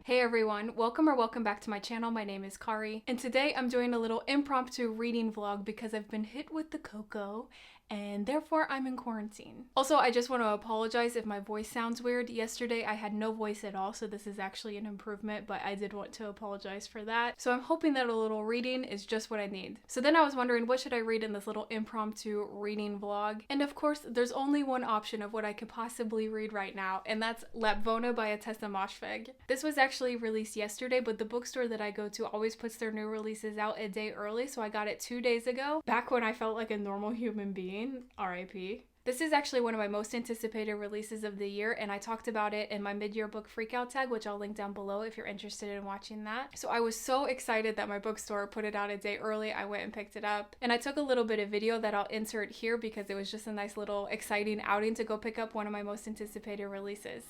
Hey everyone, welcome back to my channel. My name is Kari, and today I'm doing a little impromptu reading vlog because I've been hit with the cocoa and therefore I'm in quarantine. Also, I just want to apologize if my voice sounds weird. Yesterday I had no voice at all, so this is actually an improvement, but I did want to apologize for that. So I'm hoping that a little reading is just what I need. So then I was wondering, what should I read in this little impromptu reading vlog? And of course, there's only one option of what I could possibly read right now, and that's Lapvona by Ottessa Moshfegh. This was actually released yesterday, but the bookstore that I go to always puts their new releases out a day early, so I got it 2 days ago, back when I felt like a normal human being. RIP. This is actually one of my most anticipated releases of the year, and I talked about it in my mid-year book freakout tag, which I'll link down below if you're interested in watching that. So I was so excited that my bookstore put it out a day early. I went and picked it up, and I took a little bit of video that I'll insert here because it was just a nice little exciting outing to go pick up one of my most anticipated releases.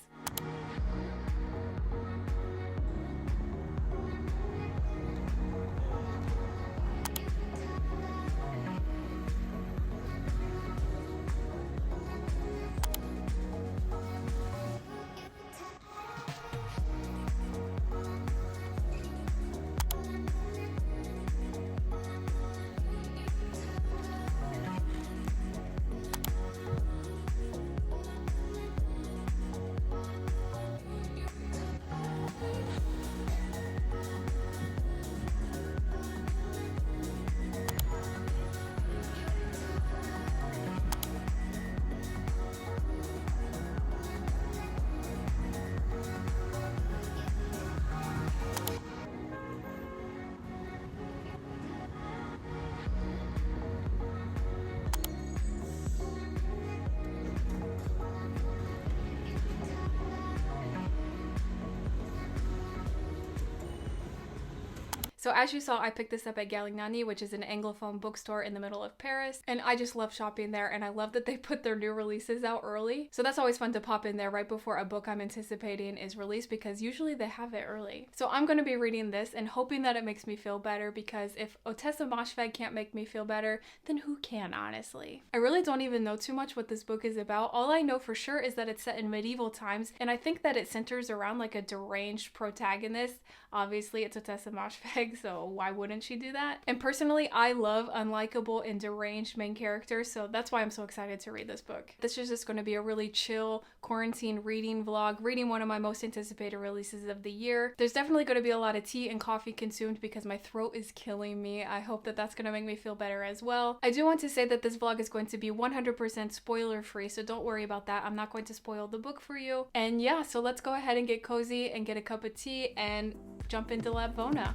So as you saw, I picked this up at Galignani, which is an Anglophone bookstore in the middle of Paris, and I just love shopping there, and I love that they put their new releases out early. So that's always fun to pop in there right before a book I'm anticipating is released, because usually they have it early. So I'm going to be reading this and hoping that it makes me feel better, because if Ottessa Moshfegh can't make me feel better, then who can, honestly? I really don't even know too much what this book is about. All I know for sure is that it's set in medieval times, and I think that it centers around like a deranged protagonist. Obviously, it's Ottessa Moshfegh, so why wouldn't she do that? And personally, I love unlikable and deranged main characters, so that's why I'm so excited to read this book. This is just going to be a really chill quarantine reading vlog, reading one of my most anticipated releases of the year. There's definitely going to be a lot of tea and coffee consumed because my throat is killing me. I hope that that's going to make me feel better as well. I do want to say that this vlog is going to be 100% spoiler free, so don't worry about that. I'm not going to spoil the book for you. And yeah, so let's go ahead and get cozy and get a cup of tea and jump into Lapvona.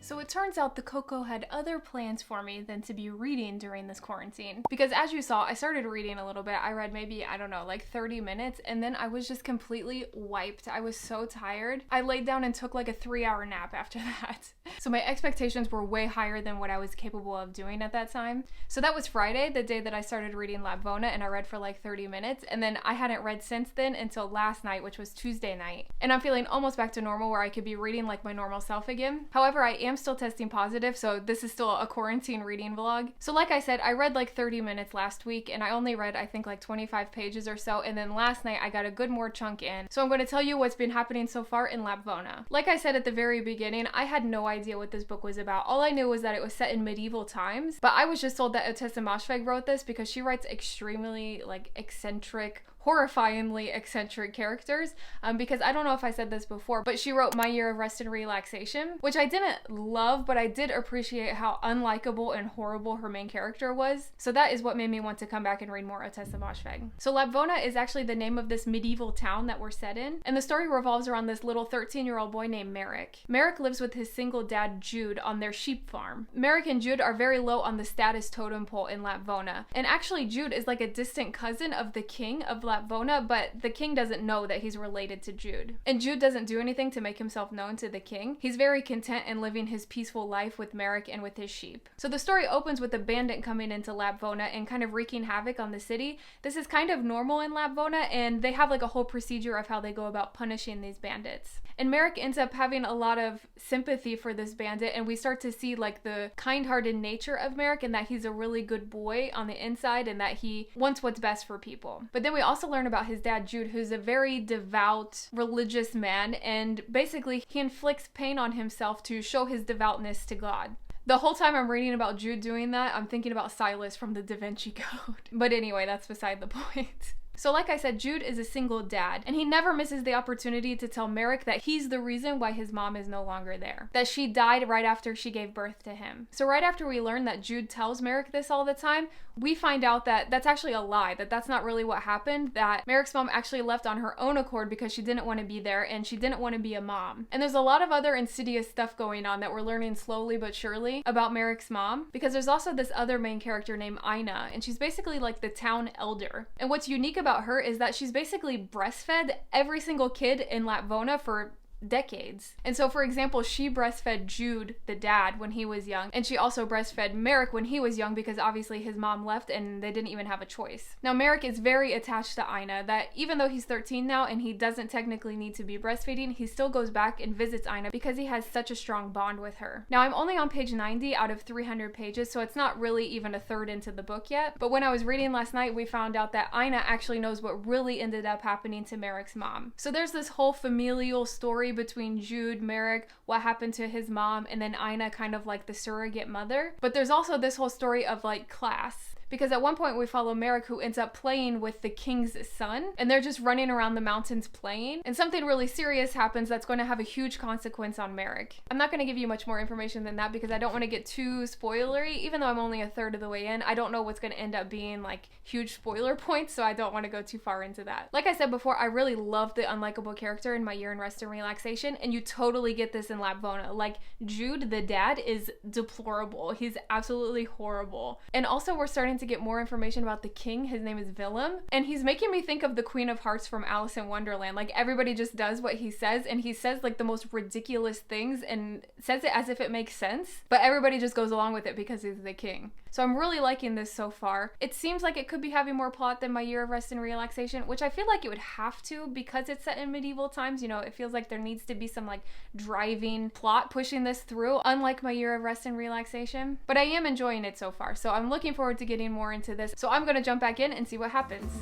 So it turns out the cocoa had other plans for me than to be reading during this quarantine. Because as you saw, I started reading a little bit. I read maybe, I don't know, like 30 minutes, and then I was just completely wiped. I was so tired. I laid down and took like a 3-hour nap after that. So my expectations were way higher than what I was capable of doing at that time. So that was Friday, the day that I started reading Lapvona, and I read for like 30 minutes, and then I hadn't read since then until last night, which was Tuesday night. And I'm feeling almost back to normal where I could be reading like my normal self again. However, I am still testing positive, so this is still a quarantine reading vlog. So like I said, I read like 30 minutes last week, and I only read I think like 25 pages or so, and then last night I got a good more chunk in. So I'm going to tell you what's been happening so far in Lapvona. Like I said at the very beginning, I had no idea what this book was about. All I knew was that it was set in medieval times, but I was just told that Ottessa Moshfegh wrote this because she writes extremely like eccentric, horrifyingly eccentric characters, because I don't know if I said this before, but she wrote My Year of Rest and Relaxation, which I didn't love, but I did appreciate how unlikable and horrible her main character was. So that is what made me want to come back and read more Ottessa Moshfegh. So Lapvona is actually the name of this medieval town that we're set in, and the story revolves around this little 13-year-old boy named Merrick. Merrick lives with his single dad Jude on their sheep farm. Merrick and Jude are very low on the status totem pole in Lapvona, and actually Jude is like a distant cousin of the king of Lapvona, but the king doesn't know that he's related to Jude. And Jude doesn't do anything to make himself known to the king. He's very content in living his peaceful life with Merrick and with his sheep. So the story opens with a bandit coming into Lapvona and kind of wreaking havoc on the city. This is kind of normal in Lapvona, and they have like a whole procedure of how they go about punishing these bandits. And Merrick ends up having a lot of sympathy for this bandit, and we start to see like the kind-hearted nature of Merrick, and that he's a really good boy on the inside and that he wants what's best for people. But then we also learn about his dad Jude, who's a very devout religious man, and basically he inflicts pain on himself to show his devoutness to God. The whole time I'm reading about Jude doing that, I'm thinking about Silas from the Da Vinci Code. But anyway, that's beside the point. So like I said, Jude is a single dad, and he never misses the opportunity to tell Merrick that he's the reason why his mom is no longer there. That she died right after she gave birth to him. So right after we learn that Jude tells Merrick this all the time, we find out that that's actually a lie, that that's not really what happened, that Merrick's mom actually left on her own accord because she didn't want to be there and she didn't want to be a mom. And there's a lot of other insidious stuff going on that we're learning slowly but surely about Merrick's mom, because there's also this other main character named Ina, and she's basically like the town elder. And what's unique about her is that she's basically breastfed every single kid in Lapvona for decades. And so for example, she breastfed Jude, the dad, when he was young, and she also breastfed Merrick when he was young because obviously his mom left and they didn't even have a choice. Now Merrick is very attached to Ina, that even though he's 13 now and he doesn't technically need to be breastfeeding, he still goes back and visits Ina because he has such a strong bond with her. Now I'm only on page 90 out of 300 pages, so it's not really even a third into the book yet, but when I was reading last night, we found out that Ina actually knows what really ended up happening to Merrick's mom. So there's this whole familial story between Jude, Merrick, what happened to his mom, and then Ina, kind of like the surrogate mother. But there's also this whole story of like class. Because at one point we follow Merrick, who ends up playing with the king's son, and they're just running around the mountains playing, and something really serious happens that's going to have a huge consequence on Merrick. I'm not going to give you much more information than that because I don't want to get too spoilery. Even though I'm only a third of the way in, I don't know what's going to end up being like huge spoiler points, so I don't want to go too far into that. Like I said before, I really love the unlikable character in My Year in Rest and Relaxation, and you totally get this in Lapvona. Like, Jude, the dad, is deplorable. He's absolutely horrible. And also we're starting to get more information about the king. His name is Willem, and he's making me think of the Queen of Hearts from Alice in Wonderland. Like, everybody just does what he says, and he says like the most ridiculous things and says it as if it makes sense, but everybody just goes along with it because he's the king. So I'm really liking this so far. It seems like it could be having more plot than My Year of Rest and Relaxation, which I feel like it would have to because it's set in medieval times. You know, it feels like there needs to be some like driving plot pushing this through, unlike My Year of Rest and Relaxation. But I am enjoying it so far, so I'm looking forward to getting more into this. So I'm gonna jump back in and see what happens.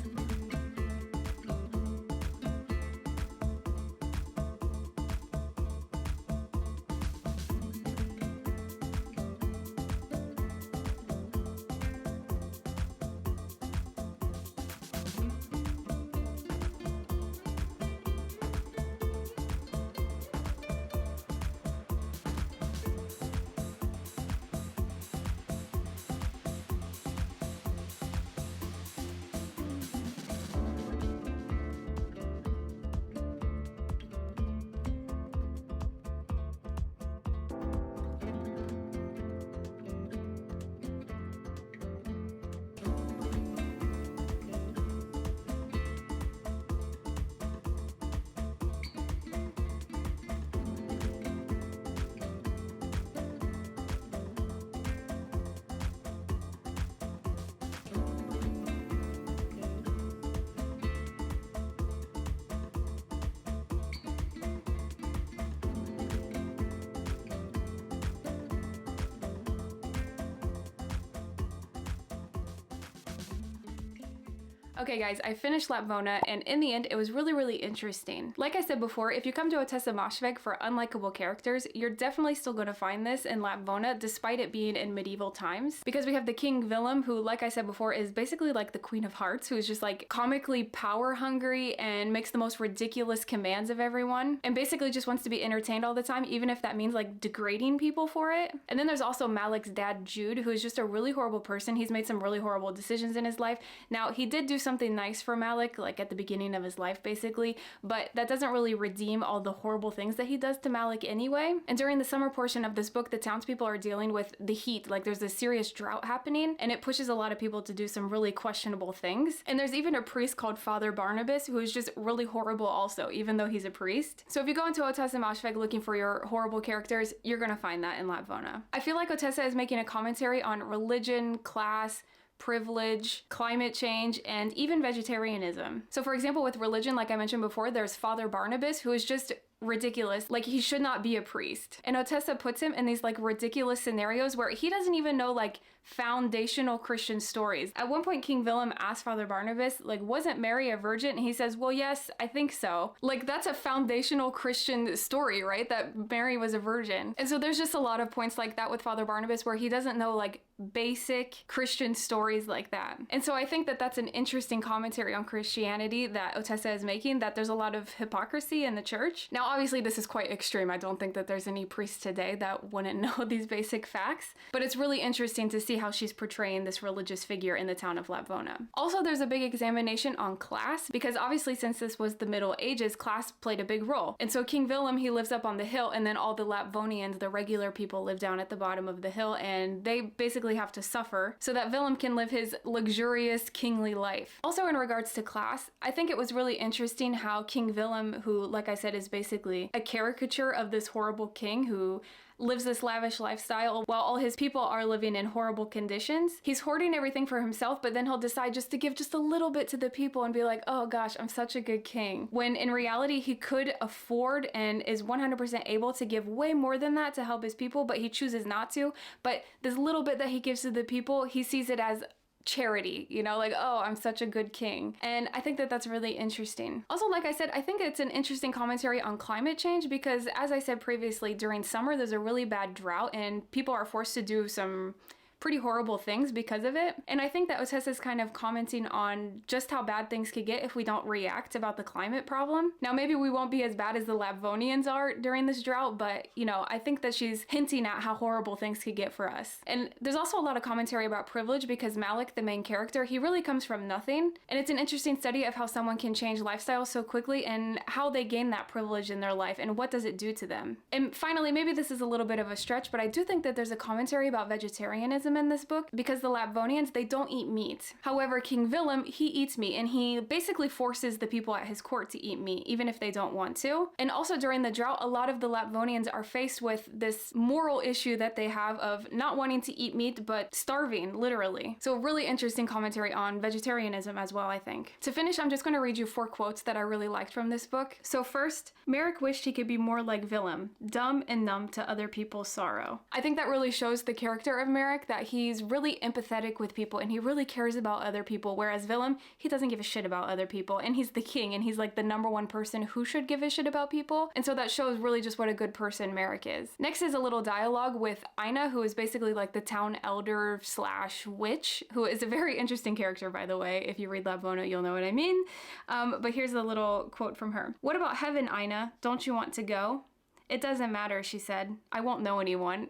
Okay guys, I finished Lapvona, and in the end it was really interesting. Like I said before, if you come to Ottessa Moshfegh for unlikable characters, you're definitely still going to find this in Lapvona despite it being in medieval times. Because we have the King Willem, who, like I said before, is basically like the Queen of Hearts, who is just like comically power hungry and makes the most ridiculous commands of everyone, and basically just wants to be entertained all the time, even if that means like degrading people for it. And then there's also Malik's dad, Jude, who is just a really horrible person. He's made some really horrible decisions in his life. Now, he did do something nice for Malik, like at the beginning of his life basically, but that doesn't really redeem all the horrible things that he does to Malik anyway. And during the summer portion of this book, the townspeople are dealing with the heat, like there's a serious drought happening, and it pushes a lot of people to do some really questionable things. And there's even a priest called Father Barnabas who is just really horrible also, even though he's a priest. So if you go into Ottessa Moshfegh looking for your horrible characters, you're gonna find that in Lapvona. I feel like Ottessa is making a commentary on religion, class, privilege, climate change, and even vegetarianism. So for example, with religion, like I mentioned before, there's Father Barnabas, who is just ridiculous. Like, he should not be a priest. And Ottessa puts him in these like ridiculous scenarios where he doesn't even know like foundational Christian stories. At one point, King Willem asked Father Barnabas, like, wasn't Mary a virgin? And he says, well, yes, I think so. Like, that's a foundational Christian story, right? That Mary was a virgin. And so there's just a lot of points like that with Father Barnabas where he doesn't know like basic Christian stories like that. And so I think that that's an interesting commentary on Christianity that Ottessa is making, that there's a lot of hypocrisy in the church. Now, obviously this is quite extreme. I don't think that there's any priest today that wouldn't know these basic facts, but it's really interesting to see how she's portraying this religious figure in the town of Lapvona. Also, there's a big examination on class, because obviously since this was the Middle Ages, class played a big role. And so King Willem, he lives up on the hill, and then all the Lapvonians, the regular people, live down at the bottom of the hill, and they basically have to suffer so that Willem can live his luxurious kingly life. Also, in regards to class, I think it was really interesting how King Willem, who, like I said, is basically a caricature of this horrible king who lives this lavish lifestyle while all his people are living in horrible conditions. He's hoarding everything for himself, but then he'll decide just to give just a little bit to the people and be like, oh gosh, I'm such a good king. When in reality, he could afford and is 100% able to give way more than that to help his people, but he chooses not to. But this little bit that he gives to the people, he sees it as charity, you know, like, oh, I'm such a good king. And I think that that's really interesting. Also, like I said, I think it's an interesting commentary on climate change because, as I said previously, during summer there's a really bad drought and people are forced to do some pretty horrible things because of it. And I think that Ottessa is kind of commenting on just how bad things could get if we don't react about the climate problem. Now, maybe we won't be as bad as the Lapvonians are during this drought, but you know, I think that she's hinting at how horrible things could get for us. And there's also a lot of commentary about privilege because Malik, the main character, he really comes from nothing. And it's an interesting study of how someone can change lifestyle so quickly and how they gain that privilege in their life and what does it do to them. And finally, maybe this is a little bit of a stretch, but I do think that there's a commentary about vegetarianism in this book because the Lapvonians, they don't eat meat. However, King Willem, he eats meat and he basically forces the people at his court to eat meat even if they don't want to. And also during the drought, a lot of the Lapvonians are faced with this moral issue that they have of not wanting to eat meat but starving, literally. So a really interesting commentary on vegetarianism as well, I think. To finish, I'm just going to read you 4 quotes that I really liked from this book. So first, Merrick wished he could be more like Willem, dumb and numb to other people's sorrow. I think that really shows the character of Merrick, that he's really empathetic with people and he really cares about other people, whereas Willem, he doesn't give a shit about other people, and he's the king and he's like the #1 person who should give a shit about people. And so that shows really just what a good person Merrick is. Next is a little dialogue with Ina, who is basically like the town elder / witch, who is a very interesting character, by the way. If you read Lapvona, you'll know what I mean. But here's a little quote from her. "What about heaven, Ina? Don't you want to go?" "It doesn't matter," she said. "I won't know anyone."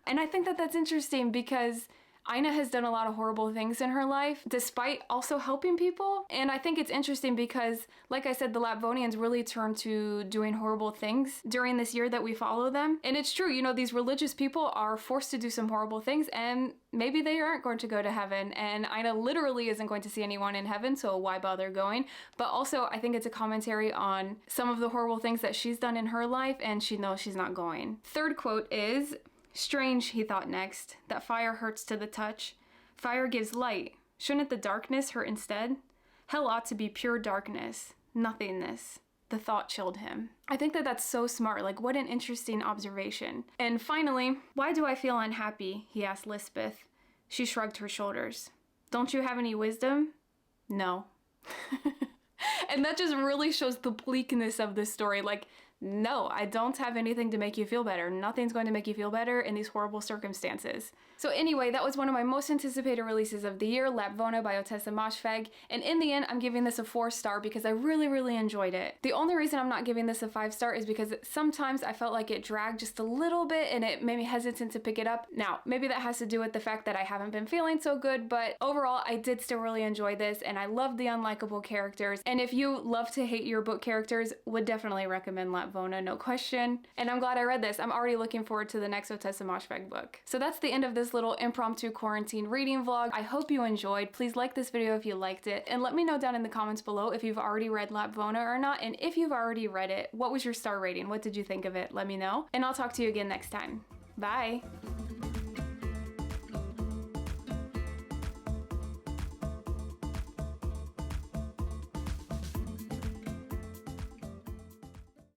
And I think that that's interesting because Ina has done a lot of horrible things in her life, despite also helping people. And I think it's interesting because, like I said, the Lapvonians really turned to doing horrible things during this year that we follow them. And it's true, you know, these religious people are forced to do some horrible things and maybe they aren't going to go to heaven. And Ina literally isn't going to see anyone in heaven, so why bother going? But also, I think it's a commentary on some of the horrible things that she's done in her life and she knows she's not going. Third quote is, "Strange," he thought next, "that fire hurts to the touch. Fire gives light. Shouldn't the darkness hurt instead? Hell ought to be pure darkness, nothingness." The thought chilled him. I think that that's so smart. Like, what an interesting observation. And finally, "Why do I feel unhappy?" he asked Lisbeth. She shrugged her shoulders. "Don't you have any wisdom?" No. And that just really shows the bleakness of this story. Like, no, I don't have anything to make you feel better. Nothing's going to make you feel better in these horrible circumstances. So anyway, that was one of my most anticipated releases of the year, Lapvona by Ottessa Moshfegh. And in the end, I'm giving this a 4-star because I really enjoyed it. The only reason I'm not giving this a 5-star is because sometimes I felt like it dragged just a little bit and it made me hesitant to pick it up. Now, maybe that has to do with the fact that I haven't been feeling so good, but overall, I did still really enjoy this and I love the unlikable characters. And if you love to hate your book characters, would definitely recommend Lapvona, no question. And I'm glad I read this. I'm already looking forward to the next Ottessa Moshfegh book. So that's the end of this little impromptu quarantine reading vlog. I hope you enjoyed. Please like this video if you liked it, and let me know down in the comments below if you've already read Lapvona or not, and if you've already read it, what was your star rating? What did you think of it? Let me know, and I'll talk to you again next time. Bye!